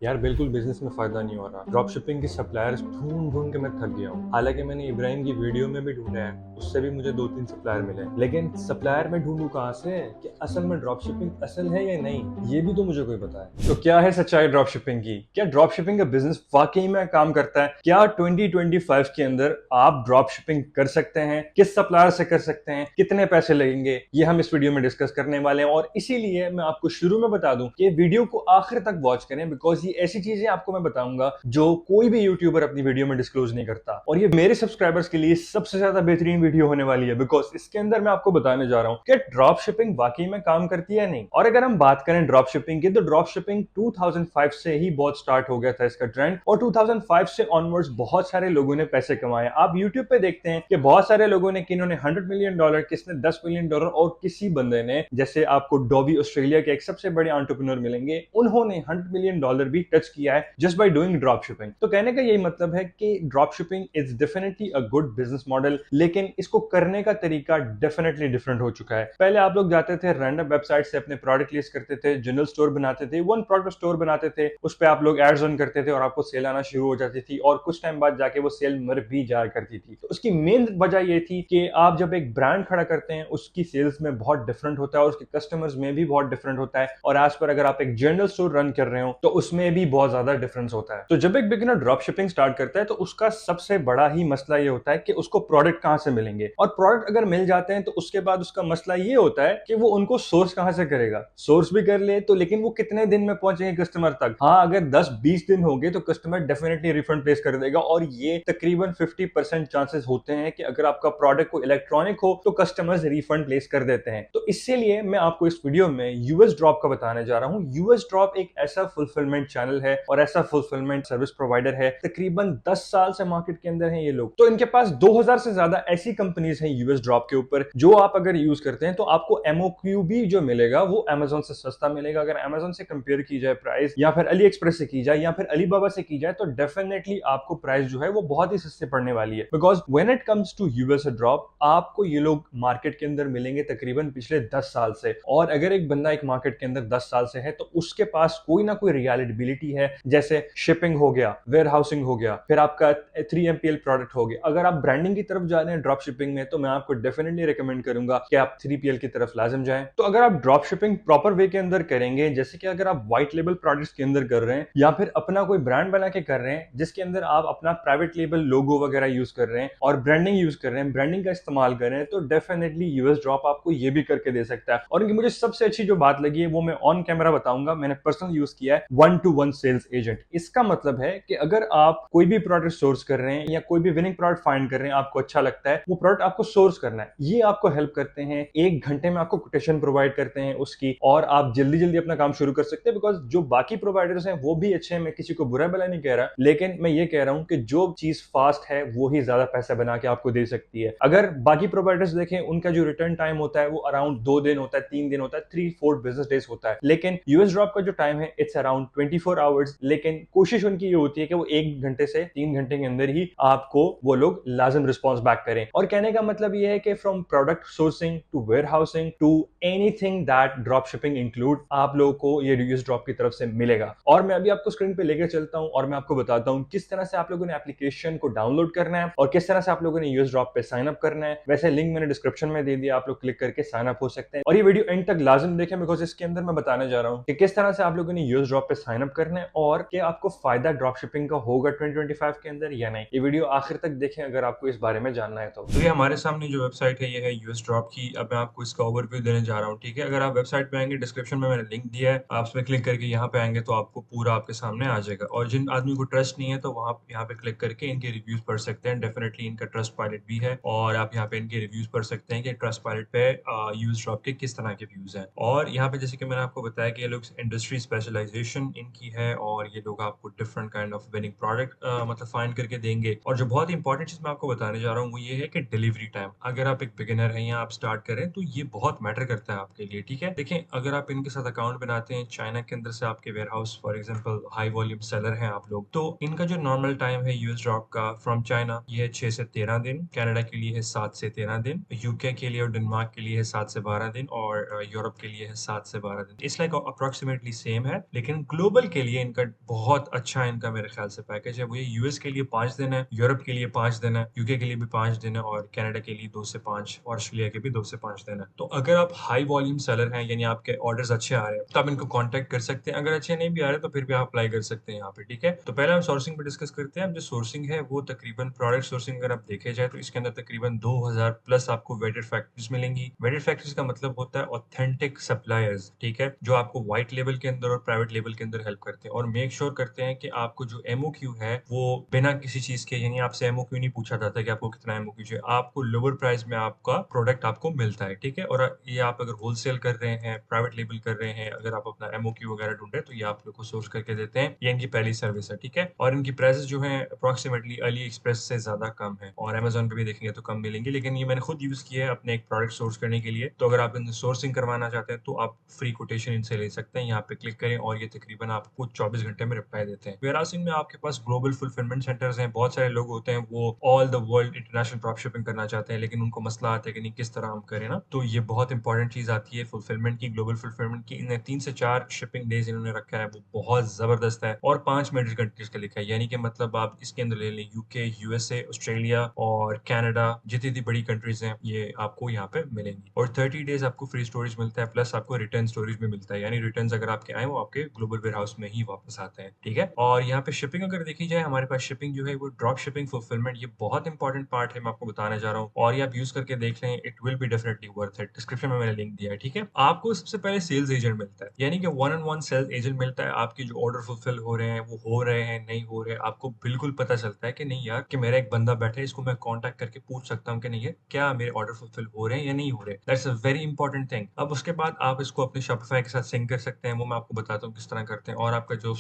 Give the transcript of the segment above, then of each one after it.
यार बिल्कुल बिजनेस में फायदा नहीं हो रहा। ड्रॉप शिपिंग की सप्लायर्स ढूंढ ढूंढ के मैं थक गया हूँ। हालांकि मैंने इब्राहिम की वीडियो में भी ढूंढा है, उससे भी मुझे 2-3 सप्लायर मिले, लेकिन सप्लायर में ढूंढूं कहाँ से कि असल में ड्रॉप शिपिंग असल है या नहीं, ये भी तो मुझे कोई बताए। तो क्या है सच्चाई ड्रॉप शिपिंग की? क्या ड्रॉप शिपिंग का बिजनेस वाकई में काम करता है? क्या 2025 के अंदर आप ड्रॉप शिपिंग कर सकते हैं? किस सप्लायर से कर सकते हैं? कितने पैसे लगेंगे? ये हम इस वीडियो में डिस्कस करने वाले हैं, और इसीलिए मैं आपको शुरू में बता दूं कि वीडियो को आखिर तक वॉच करें, बिकॉज ये ऐसी चीजें आपको मैं बताऊंगा जो कोई भी यूट्यूबर अपनी वीडियो में डिस्क्लोज नहीं करता, और ये मेरे सब्सक्राइबर्स के लिए सबसे ज्यादा बेहतरीन वीडियो होने वाली है, बिकॉज इसके अंदर मैं आपको बताने जा रहा हूं कि ड्रॉप शिपिंग वाकई में काम करती है या नहीं। और अगर हम बात करें ड्रॉप शिपिंग की, तो ड्रॉप शिपिंग 2005 से ही बहुत स्टार्ट हो गया था इसका ट्रेंड, और 2005 से ऑनवर्ड्स बहुत सारे लोगों ने पैसे कमाए। आप यूट्यूब पे देखते हैं कि बहुत सारे लोगों ने, किन्होंने $100 मिलियन, किसने $10 मिलियन, और किसी बंदे ने, जैसे आपको डॉबी ऑस्ट्रेलिया के एक सबसे बड़े एंटरप्रेन्योर मिलेंगे, उन्होंने $100 मिलियन भी टच किया है just by doing drop shipping. तो कहने का यही मतलब है कि drop shipping is definitely a good business model, लेकिन इसको करने का तरीका डेफिनेटली डिफरेंट हो चुका है। पहले आप लोग जाते थे रैंडम वेबसाइट से अपने प्रोडक्ट लिस्ट करते थे, जनरल स्टोर बनाते थे, वन प्रोडक्ट स्टोर बनाते थे, उस पर आप लोग एड्स रन करते थे और आपको सेल आना शुरू हो जाती थी, और कुछ टाइम बाद जाके वो सेल मर भी जाया करती थी। तो उसकी मेन वजह ये थी कि आप जब एक ब्रांड खड़ा करते हैं, उसकी सेल्स में बहुत डिफरेंट होता है और उसके कस्टमर्स में भी बहुत डिफरेंट होता है, और आज पर अगर आप एक जनरल स्टोर रन कर रहे हो तो उसमें भी बहुत ज्यादा डिफरेंस होता है। तो जब एक बिगिनर ड्रॉप शिपिंग स्टार्ट करता है तो उसका सबसे बड़ा ही मसला ये होता है कि उसको प्रोडक्ट कहां से मिलेंगे, और प्रोडक्ट अगर मिल जाते हैं तो उसके बाद उसका मसला ये होता है कि वो उनको सोर्स कहां से करेगा। सोर्स भी कर ले तो लेकिन वो कितने दिन में पहुंचेंगे कस्टमर तक? हाँ, अगर 10-20 दिन हो गए तो कस्टमर डेफिनेटली रिफंड प्लेस कर देगा, और ये तकरीबन 50% चांसेस होते हैं कि अगर आपका प्रोडक्ट को इलेक्ट्रॉनिक हो तो कस्टमर्स रिफंड प्लेस कर देते हैं। तो इसीलिए मैं आपको इस वीडियो में यूएस ड्रॉप का बताने जा रहा हूं। यूएस ड्रॉप एक ऐसा फुलफिलमेंट चैनल है और ऐसा फुलफिलमेंट सर्विस प्रोवाइडर है, तकरीबन 10 साल से मार्केट के अंदर हैं ये लोग। तो इनके पास 2000 से ज्यादा ऐसी कंपनीज हैं यूएस ड्रॉप के ऊपर, जो आप अगर यूज करते हैं तो आपको एमओक्यू भी जो मिलेगा वो अमेजोन से सस्ता मिलेगा। अगर अमेजोन से कंपेयर की जाए प्राइस, या फिर अली एक्सप्रेस से की जाए, या फिर अलीबाबा से की जाए, तो डेफिनेटली आपको प्राइस जो है वो बहुत ही सस्ते पड़ने वाली है। Because when it comes to US drop, आपको ये लोग मार्केट के अंदर मिलेंगे तकरीबन पिछले 10 साल से, और अगर एक बंदा एक मार्केट के अंदर 10 साल से है तो उसके पास कोई ना कोई रियलिटेबिलिटी है, जैसे शिपिंग हो गया, वेयर हाउसिंग हो गया, फिर आपका 3MPL प्रोडक्ट हो गया। अगर आप ब्रांडिंग की तरफ जा रहे हैं ड्रॉप शिपिंग में, तो मैं आपको डेफिनेटली रिकमेंड करूंगा कि आप 3PL की तरफ लाजम जाएं। तो अगर आप ड्रॉप शिपिंग प्रॉपर वे के अंदर करेंगे, जैसे कि अगर आप व्हाइट लेबल प्रोडक्ट्स के अंदर कर रहे हैं, या फिर अपना कोई ब्रांड बना के कर रहे हैं जिसके अंदर आप अपना प्राइवेट लेबल लोगो वगैरह यूज कर रहे हैं और ब्रांडिंग यूज कर रहे हैं, ब्रांडिंग का इस्तेमाल कर रहे हैं, तो डेफिनेटली यूएस ड्रॉप आपको ये भी करके दे सकता है। और इनकी मुझे सबसे अच्छी जो बात लगी है वो मैं ऑन कैमरा बताऊंगा। मैंने पर्सनल यूज किया है 1-to-1 सेल्स एजेंट। इसका मतलब है कि अगर आप कोई भी प्रोडक्ट सोर्स कर रहे हैं या कोई भी विनिंग प्रोडक्ट फाइंड कर रहे हैं, आपको अच्छा लगता है, वो प्रोडक्ट आपको सोर्स करना है, ये आपको हेल्प करते हैं। 1 घंटे में आपको कोटेशन प्रोवाइड करते हैं उसकी, और आप जल्दी जल्दी अपना काम शुरू कर सकते हैं। बिकॉज जो बाकी प्रोवाइडर्स हैं वो भी अच्छे हैं, मैं किसी को बुरा भला नहीं कह रहा, लेकिन मैं ये कह रहा हूं कि जो चीज फास्ट है वो ही ज्यादा पैसा बना के आपको दे सकती है। अगर बाकी प्रोवाइडर्स देखें, उनका जो रिटर्न टाइम होता है वो अराउंड 2 दिन होता है, 3 दिन होता है, 3-4 बिजनेस डेज होता है, लेकिन यूएस ड्रॉप का जो टाइम है इट्स अराउंड 24 आवर्स। लेकिन कोशिश उनकी ये होती है कि वो 1 घंटे से 3 घंटे के अंदर ही आपको वो लोग लाजम रिस्पॉन्स बैक करें। और कहने का मतलब ये है कि from product sourcing to warehousing to anything that drop shipping include, आप लोगों को ये यूएस ड्रॉप की तरफ से मिलेगा। और मैं अभी आपको स्क्रीन पे लेकर चलता हूं और मैं आपको बताता हूं किस तरह से आप लोगों ने एप्लीकेशन को डाउनलोड करना है और किस तरह से आप लोगों ने यूएस ड्रॉप पे साइन अप करना है। वैसे लिंक मैंने डिस्क्रिप्शन में दे दिया, आप लोग क्लिक करके साइन अप हो सकते हैं। और ये वीडियो एंड तक लाजम देखें, बिकॉज इसके अंदर मैं बताने जा रहा हूं कि किस तरह से आप लोगों ने यूएस ड्रॉप पे साइन अप करना है और क्या आपको फायदा ड्रॉप शिपिंग का होगा 2025 के अंदर या नहीं। ये वीडियो आखिर तक देखें अगर आपको इस बारे में जानना है। तो ये हमारे सामने जो वेबसाइट है ये है यूएस ड्रॉप की। अब मैं आपको इसका ओवरव्यू देने जा रहा हूँ, ठीक है। अगर आप वेबसाइट पे आएंगे, डिस्क्रिप्शन में मैंने लिंक दिया है, आप उसमें क्लिक करके यहाँ पे आएंगे तो आपको पूरा आपके सामने आ जाएगा। और जिन आदमी को ट्रस्ट नहीं है तो वहाँ यहाँ पे क्लिक करके इनके रिव्यूज पढ़ सकते हैं। डेफिनेटली इनका ट्रस्ट पायलट भी है, और आप यहाँ पे इनके रिव्यूज पढ़ सकते हैं कि ट्रस्ट पायलट पे यूएस ड्रॉप के किस तरह के व्यूज हैं। और यहाँ पे जैसे कि मैंने आपको बताया कि ये लोग इंडस्ट्री स्पेशलाइजेशन इनकी है, और ये लोग आपको different kind of winning product मतलब फाइंड करके देंगे। और जो बहुत इंपॉर्टेंट चीज मैं आपको बताने जा रहा हूँ वो ये है कि डिलीवरी टाइम। अगर आप एक बिगिनर हैं या आप स्टार्ट करें तो ये बहुत मैटर करता है आपके लिए, ठीक है। देखें, अगर आप इनके साथ अकाउंट बनाते हैं, चाइना के अंदर से आपके warehouse for example high volume seller हैं आप लोग, तो इनका जो नॉर्मल टाइम है यूएस ड्रॉप का फ्रॉम चाइना ये है 6 से 13 दिन, कनाडा के लिए है 7 से 13 दिन, यूके के लिए और डेनमार्क के लिए है 7 से 12 दिन, और यूरोप के लिए है 7 से 12 दिन। इट्स लाइक अप्रोक्सीमेटली सेम है, लेकिन ग्लोबल के लिए इनका बहुत अच्छा इनका मेरे ख्याल से पैकेज है। वो ये यूएस के लिए 5 दिन है, यूरोप के लिए 5 दिन है, यूके के लिए भी 5 दिन है और कनाडा के लिए 2 से 5 और ऑस्ट्रेलिया के भी 2 से 5 दिन है। तो अगर आप हाई वॉल्यूम सेलर हैं यानी आपके ऑर्डर्स अच्छे आ रहे हैं, तो आप इनको कॉन्टैक्ट कर सकते हैं। अगर अच्छे नहीं भी आ रहे तो फिर भी आप अप्लाई कर सकते हैं यहाँ पे, ठीक है? तो पहले हम सोर्सिंग पे डिस्कस करते हैं। अब जो सोर्सिंग है वो तकरीबन प्रोडक्ट सोर्सिंग अगर आप देखे जाए तो इसके अंदर तकरीबन 2000 प्लस आपको वेटेड फैक्ट्रीज मिलेंगी। वेटेड फैक्ट्रीज का मतलब होता है ऑथेंटिक सप्लायर्स, ठीक है? जो आपको व्हाइट लेबल के अंदर और प्राइवेट लेबल के अंदर हेल्प करते हैं और मेक श्योर करते हैं कि आपको जो एमओक्यू है वो बिना किसी चीज के, यानी आपसे एमओक्यू नहीं पूछा जाता कि आपको कितना एमओक्यू चाहिए, आपको लोअर प्राइस में आपका प्रोडक्ट आपको मिलता है, ठीक है? और ये आप अगर होलसेल कर रहे हैं, प्राइवेट लेबल कर रहे हैं, अगर आप अपना एमओक्यू वगैरह ढूंढ रहे हैं तो ये आप लोग को सोर्स करके देते हैं। ये इनकी पहली सर्विस है, ठीक है? और इनकी प्राइसेस जो है अप्रोक्सीमेटली अली एक्सप्रेस से ज्यादा कम है और अमेजोन पे भी देखेंगे तो कम मिलेंगे, लेकिन ये मैंने खुद यूज किया है अपने एक प्रोडक्ट सोर्स करने के लिए। तो अगर आप इनसे सोर्सिंग करवाना चाहते हैं तो आप फ्री कोटेशन इनसे ले सकते हैं। यहाँ पे क्लिक करें और ये तकरीबन आपको 24 घंटे में रिप्लाई देते हैं। वेयरहाउसिंग में आपके पास ग्लोबल फुलफिलमेंट सेंटर्स हैं। बहुत सारे लोग होते हैं वो all the world international drop shipping करना चाहते हैं, लेकिन उनको मसला आता है कि नहीं किस तरह हम करें ना। तो ये बहुत इंपॉर्टेंट चीज आती है फुलफिलमेंट की, ग्लोबल फुलफिलमेंट की। इन्हें 3 से 4 शिपिंग डेज इन्होंने रखा है, वो बहुत जबरदस्त है और 5 मेजर कंट्रीज का लिखा है, यानी कि मतलब आप इसके अंदर ले लें यूके, यूएसए, ऑस्ट्रेलिया और कनाडा, जितनी भी बड़ी कंट्रीज हैं ये आपको यहाँ पे मिलेंगी। और 30 डेज आपको फ्री स्टोरेज मिलता है, प्लस आपको रिटर्न स्टोरेज भी मिलता है, यानी रिटर्न अगर आपके आए वो आपके ग्लोबल वेयर हाउस में ही वापस आते हैं, ठीक है? और यहाँ पे शिपिंग अगर देखी जाए, हमारे पास शिपिंग जो है वो ड्रॉप शिपिंग फुलफिलमेंट, ये बहुत इंपॉर्टेंट पार्ट है, मैं आपको बताने जा रहा हूँ और ये आप यूज करके देख लें, it will be definitely worth it. Description में मैंने लिंक दिया है, ठीक है? आपको सबसे पहले सेल्स एजेंट मिलता है, यानी कि one on one sales agent मिलता है। आपके जो ऑर्डर फुलफिल हो रहे हैं वो हो रहे हैं नहीं हो रहे, आपको बिल्कुल पता चलता है कि नहीं यार, कि मेरा एक बंदा बैठा है, इसको मैं कांटेक्ट करके पूछ सकता हूँ कि नहीं है क्या मेरे ऑर्डर फुलफिल हो रहे हैं या नहीं हो रहे। That's a very important thing. अब उसके बाद आप इसको अपने शॉपिफाई के साथ सिंक कर सकते हैं, वो मैं आपको बताता हूँ किस तरह करते हैं। और आपका जो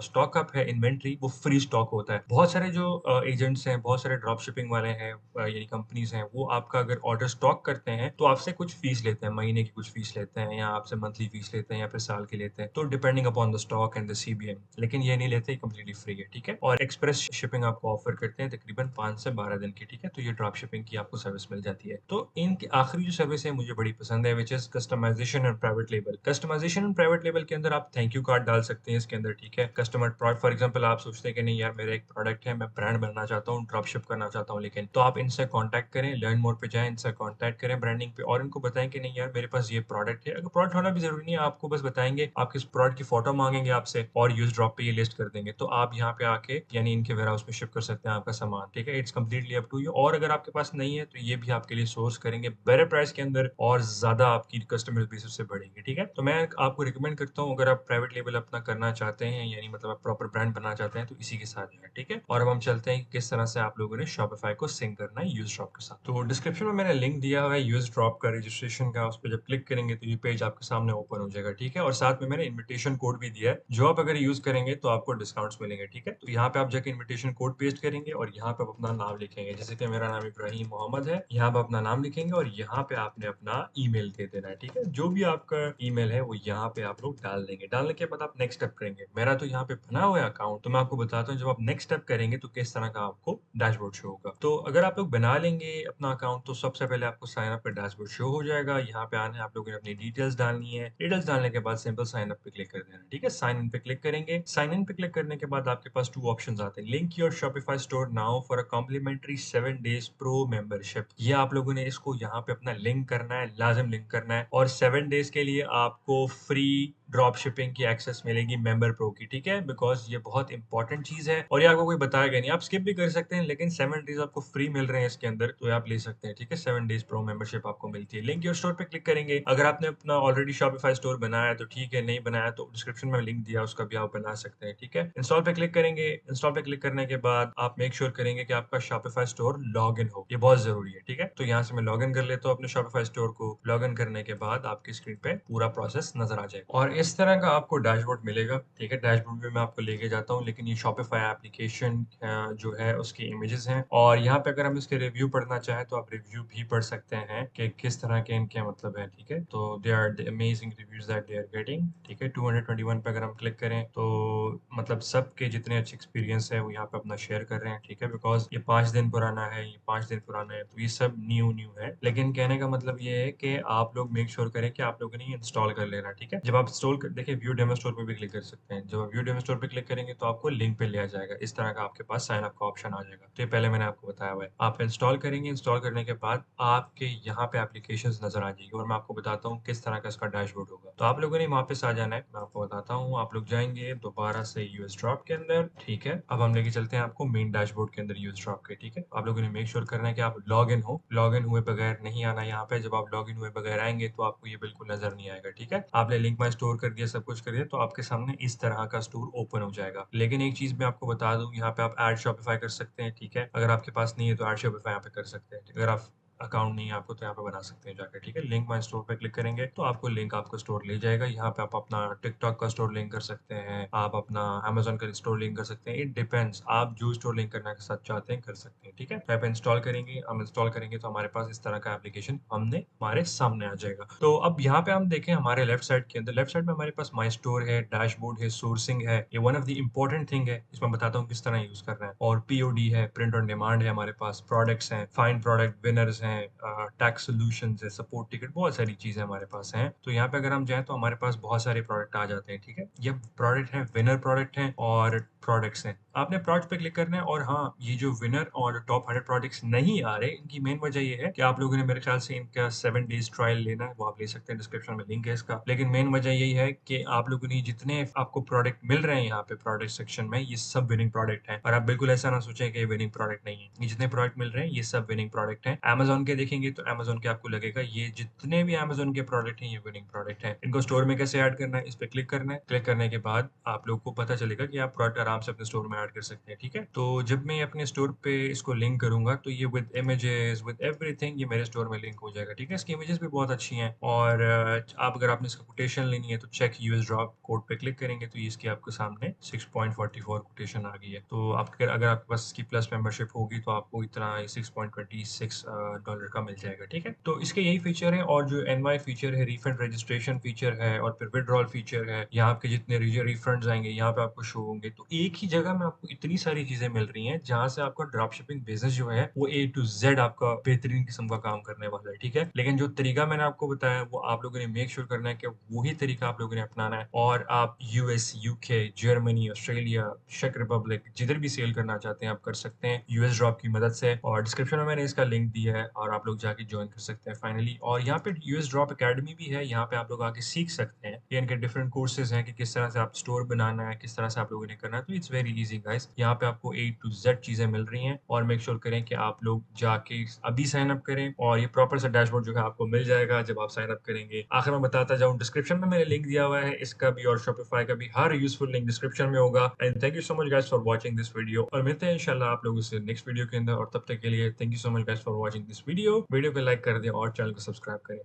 स्टॉक अप है, इन्वेंट्री, वो फ्री स्टॉक होता है। बहुत सारे जो एजेंट्स हैं, बहुत सारे ड्रॉप शिपिंग वाले हैं, यानी कंपनीज हैं, वो आपका अगर ऑर्डर स्टॉक करते हैं तो आपसे कुछ फीस लेते हैं, महीने की कुछ फीस लेते हैं या आपसे मंथली फीस लेते हैं या फिर साल की लेते हैं, तो depending upon the stock and the CBM. लेकिन ये नहीं लेते, कंप्लीटली फ्री है, ठीक है? और एक्सप्रेस शिपिंग आपको ऑफर करते हैं तकरीबन 5 से 12 दिन की, ठीक है? तो ये ड्रॉप शिपिंग की आपको सर्विस मिल जाती है। तो इनकी आखिरी जो सर्विस है मुझे बड़ी पसंद है, which is customization and private label. Customization and private label के अंदर आप थैंक यू कार्ड डाल सकते हैं इसके अंदर, ठीक है? कस्टमर प्रोडक्ट, फॉर एग्जांपल आप सोचते हैं कि नहीं यार मेरा एक प्रोडक्ट है, मैं ब्रांड बनना चाहता हूँ, ड्रॉप शिप करना चाहता हूँ, लेकिन तो आप इनसे कांटेक्ट करें, लर्न मोर पे जाएं, इनसे कांटेक्ट करें ब्रांडिंग पे और इनको बताएं कि नहीं यार मेरे पास ये प्रोडक्ट है। अगर प्रोडक्ट होना भी जरूरी नहीं है, आपको बस बताएंगे, आपके इस प्रोडक्ट की फोटो मांगेंगे आपसे और यूज ड्रॉप पे ये लिस्ट कर देंगे, तो आप यहाँ पे आके यानी इनके वेयर हाउस में शिप कर सकते हैं आपका सामान, ठीक है? It's completely up to you. और अगर आपके पास नहीं है तो ये भी आपके लिए सोर्स करेंगे बेटर प्राइस के अंदर और ज्यादा आपकी कस्टमर बेस उससे बढ़ेगी, ठीक है? तो मैं आपको रिकमेंड करता हूँ, अगर आप प्राइवेट लेवल अपना करना चाहते हैं, यानी मतलब आप प्रॉपर ब्रांड बनना चाहते हैं, तो इसी के साथ है, ठीक है? और अब हम चलते हैं कि किस तरह से आप लोगों ने शॉपिफाई को सिंक करना है यूज ड्रॉप के साथ। तो डिस्क्रिप्शन में मैंने लिंक दिया हुआ है यूज ड्रॉप का, रजिस्ट्रेशन का। उस पर जब क्लिक करेंगे तो ये पेज आपके सामने ओपन हो जाएगा, ठीक है? और साथ में मैंने इन्विटेशन कोड भी दिया है, जो आप अगर यूज करेंगे तो आपको डिस्काउंट्स मिलेंगे, ठीक है? तो यहाँ पे आप जाके इन्विटेशन कोड पेस्ट करेंगे और यहाँ पे आप अपना नाम लिखेंगे, जैसे कि मेरा नाम इब्राहिम मोहम्मद है, यहाँ पे अपना नाम लिखेंगे और यहाँ पे आपने अपना ईमेल दे देना है, ठीक है? जो भी आपका ईमेल है वो यहाँ पे आप लोग डाल देंगे। डालने के बाद आप नेक्स्ट स्टेप करेंगे। मेरा तो यहाँ पे बना हुआ है अकाउंट, तो मैं आपको बताता हूँ जब आप नेक्स्ट स्टेप करेंगे तो किस तरह का आपको डैशबोर्ड शो होगा। तो अगर आप लोग बना लेंगे अपना अकाउंट तो सबसे पहले आपको साइन अप का डैशबोर्ड शो हो जाएगा। यहाँ पे आना है, आप लोगों ने अपनी डिटेल्स डालनी है। डिटेल्स डालने के बाद सिंपल साइन अप पे क्लिक कर देना, ठीक है? साइन इन पे क्लिक करेंगे। साइन इन पे क्लिक करने के बाद आपके पास 2 ऑप्शंस आते हैं, link your Shopify store now for a complimentary 7 days pro membership. ये आप लोगों ने इसको यहाँ पे अपना लिंक करना है, लाजिम लिंक करना है और 7 डेज के लिए आपको फ्री ड्रॉप शिपिंग की एक्सेस मिलेगी मेंबर प्रो की, ठीक है? बिकॉज ये बहुत इंपॉर्टेंट चीज है और ये आपको कोई बताएगा नहीं, आप स्किप भी कर सकते हैं, लेकिन 7 डेज आपको फ्री मिल रहे हैं इसके अंदर, तो आप ले सकते हैं, ठीक है? 7 डेज प्रो मेंबरशिप आपको मिलती है। लिंक योर स्टोर पे क्लिक करेंगे। अगर आपने अपना ऑलरेडी शॉपिफाई स्टोर बनाया है तो ठीक है, नहीं बनाया तो डिस्क्रिप्शन में लिंक दिया, उसका भी आप बना सकते हैं, ठीक है? इंस्टॉल पे क्लिक करेंगे। इंस्टॉल पे क्लिक करने के बाद आप मेक श्योर करेंगे कि आपका शॉपिफाई स्टोर लॉग इन हो, ये बहुत जरूरी है, ठीक है? तो यहाँ से मैं लॉग इन कर लेता हूँ अपने शॉपिफाई स्टोर को। लॉग इन करने के बाद आपकी स्क्रीन पे पूरा प्रोसेस नजर आ जाएगा और इस तरह का आपको डैशबोर्ड मिलेगा, ठीक है? डैशबोर्ड में मैं आपको लेके जाता हूँ, लेकिन ये शॉपिफाई एप्लीकेशन जो है उसकी इमेजेस हैं और यहाँ पे अगर हम इसके रिव्यू पढ़ना चाहें तो आप रिव्यू भी पढ़ सकते हैं कि किस तरह के इनके मतलब है, ठीक है? तो they are the amazing reviews that they are getting, ठीक है? 221 पे अगर हम क्लिक करें तो मतलब सबके जितने अच्छे एक्सपीरियंस है वो यहाँ पे अपना शेयर कर रहे हैं, ठीक है? बिकॉज ये 5 दिन पुराना है, ये 5 दिन पुराना है, तो ये सब न्यू न्यू है। लेकिन कहने का मतलब ये है कि आप लोग मेक श्योर करें कि आप लोगों ने इंस्टॉल कर लेना, ठीक है? जब आप इंस्टॉल कर देखिए, व्यू डेमो स्टोर पे भी क्लिक कर सकते हैं। जब आप यूडेमी स्टोर पे क्लिक करेंगे तो आपको लिंक पे ले आ जाएगा। इस तरह का आपके पास साइन अप का ऑप्शन आ जाएगा। तो ये पहले मैंने आपको बताया हुआ है। आप इंस्टॉल करेंगे, इंस्टॉल करने के बाद आपके यहाँ पे एप्लीकेशंस नज़र आ जाएगी और मैं आपको बताता हूँ किस तरह का इसका डैशबोर्ड होगा। तो आप लोगों ने वापस आ जाना है, मैं आपको बताता हूँ। आप लोग जाएँगे दोबारा से यूएस ड्रॉप के अंदर, ठीक है? अब हम लेके चलते हैं आपको मेन डैशबोर्ड के अंदर यूएस ड्रॉप के, ठीक है? आप लोगों ने मेक श्योर करना है कि आप लॉगिन हो। लॉगिन हुए बगैर नहीं आना यहाँ पे। जब आप लॉगिन हुए बगैर आएँगे तो आपको ये बिल्कुल नज़र नहीं आएगा, ठीक है? आपने लिंक माय स्टोर कर दिया, सब कुछ कर दिया तो आपके सामने इस तरह का स्टोर ओपन हो जाएगा। लेकिन एक चीज़ मैं आपको बता दूँ, यहाँ पे आप ऐड शॉपिफाई कर सकते हैं, ठीक है? अगर आपके पास नहीं है तो ऐड शॉपिफाई यहाँ पे कर सकते हैं। अगर आप अकाउंट नहीं है आपको तो यहाँ पे बना सकते हैं जाकर, ठीक है? लिंक माय स्टोर पे क्लिक करेंगे तो आपको लिंक आपको स्टोर ले जाएगा। यहाँ पे आप अपना टिकटॉक का स्टोर लिंक कर सकते हैं, आप अपना अमेज़न का स्टोर लिंक कर सकते हैं। इट डिपेंड्स, आप जो स्टोर लिंक करना साथ चाहते हैं कर सकते हैं, ठीक है? तो आप इंस्टॉल करेंगे, हम इंस्टॉल करेंगे तो हमारे पास इस तरह का एप्लीकेशन हमारे सामने आ जाएगा। तो अब यहाँ पे हम देखें हमारे लेफ्ट साइड के अंदर, लेफ्ट साइड में हमारे पास माय स्टोर है, डैशबोर्ड है, सोर्सिंग है। ये one of the important thing है, इसमें बताता हूँ किस तरह यूज़ करना है। और पीओडी है, प्रिंट ऑन डिमांड है, हमारे पास प्रोडक्ट्स हैं, फाइंड प्रोडक्ट, विनर्स हैं, टैक्स सॉल्यूशंस है, सपोर्ट टिकट, बहुत सारी चीज़ें हमारे पास हैं। तो यहाँ पे अगर हम जाएँ तो हमारे पास बहुत सारे प्रोडक्ट आ जाते हैं, ठीक है? ये प्रोडक्ट हैं, विनर प्रोडक्ट हैं और प्रोडक्ट्स हैं। आपने प्रोडक्ट पे क्लिक करना है और हाँ, ये जो विनर और टॉप 100 प्रोडक्ट्स नहीं आ रहे, इनकी मेन वजह ये है कि आप लोगों ने मेरे ख्याल से इनका 7 डेज़ ट्रायल लेना है, वो आप ले सकते हैं, डिस्क्रिप्शन में लिंक है इसका। लेकिन मेन वजह यही है कि आप लोगों ने जितने आपको प्रोडक्ट मिल रहे हैं यहाँ पे प्रोडक्ट सेक्शन में, ये सब विनिंग प्रोडक्ट हैं। और आप बिल्कुल ऐसा ना सोचें कि ये विनिंग प्रोडक्ट नहीं है। ये जितने प्रोडक्ट मिल रहे हैं, ये सब विनिंग प्रोडक्ट हैं। अमेज़न के देखेंगे तो अमेज़न के आपको लगेगा ये जितने भी अमेज़न के प्रोडक्ट हैं, ये विनिंग प्रोडक्ट हैं। इनको स्टोर में कैसे ऐड करना है, इस पे क्लिक करना है। क्लिक करने के बाद आप लोग को पता चलेगा कि आप प्रोडक्ट आराम से अपने स्टोर में ऐड कर सकते हैं, ठीक है? तो जब मैं अपने स्टोर पे इसको लिंक करूँगा तो ये विद इमेजेस, विद एवरीथिंग ये मेरे स्टोर में लिंक हो जाएगा, ठीक है? इसकी इमेजेस भी बहुत अच्छी हैं और आप अगर आपने इसका कोटेशन लेनी है तो चेक यूएस ड्रॉप कोड पे क्लिक करेंगे तो ये इसके आपके सामने 6.44 कोटेशन आ गई है। तो आप अगर आपके पास इसकी प्लस मेंबरशिप होगी तो आपको इतना $6.26 डॉलर का मिल जाएगा, ठीक है? तो इसके यही फीचर है और जो एनवाई फीचर है, रिफंड रजिस्ट्रेशन फीचर है और फिर विथड्रॉल फीचर है। यहाँ आपके जितने रिफंड्स आएँगे यहाँ पे आपको शो होंगे। तो एक ही जगह में आपको इतनी सारी चीज़ें मिल रही हैं जहाँ से आपका ड्रॉप शिपिंग बिज़नेस जो है वो ए टू ज़ेड आपका बेहतरीन किस्म का काम करने वाला है, ठीक है? लेकिन जो तरीका मैंने आपको बताया वो आप लोगों ने मेक श्योर करना है कि वही तरीका आप लोगों ने अपनाना है और आप यूएस, यूके, जर्मनी, ऑस्ट्रेलिया, चेक रिपब्लिक जिधर भी सेल करना चाहते हैं आप कर सकते हैं यूएस ड्रॉप की मदद से और डिस्क्रिप्शन में मैंने इसका लिंक दिया है और आप लोग जाके जॉइन कर सकते हैं फाइनली। और यहाँ पे यूएस ड्रॉप अकेडमी भी है, यहाँ पे आप लोग आके सीख सकते हैं। ये इनके डिफरेंट कोर्सेज हैं कि किस तरह से आप स्टोर बनाना है, किस तरह से आप लोगों ने करना है। तो इट्स वेरी इजी गाइस, यहाँ पे आपको ए टू जेड चीजें मिल रही हैं और मेक श्योर करें कि आप लोग जाके अभी साइन अप करें और ये प्रॉपर सा डैशबोर्ड जो है आपको मिल जाएगा जब आप साइन अप करेंगे। आखिर में बताता जाऊँ, डिस्क्रिप्शन में मैंने लिंक दिया हुआ है इसका भी और शॉपिफाई का भी, हर यूजफुल लिंक डिस्क्रिप्शन में होगा। And thank you so much guys for watching this video और मिलते हैं इंशाल्लाह आप लोगों से नेक्स्ट वीडियो के अंदर और तब तक के लिए thank you so much guys for watching this video. Video को लाइक कर दें और चैनल को सब्सक्राइब करें।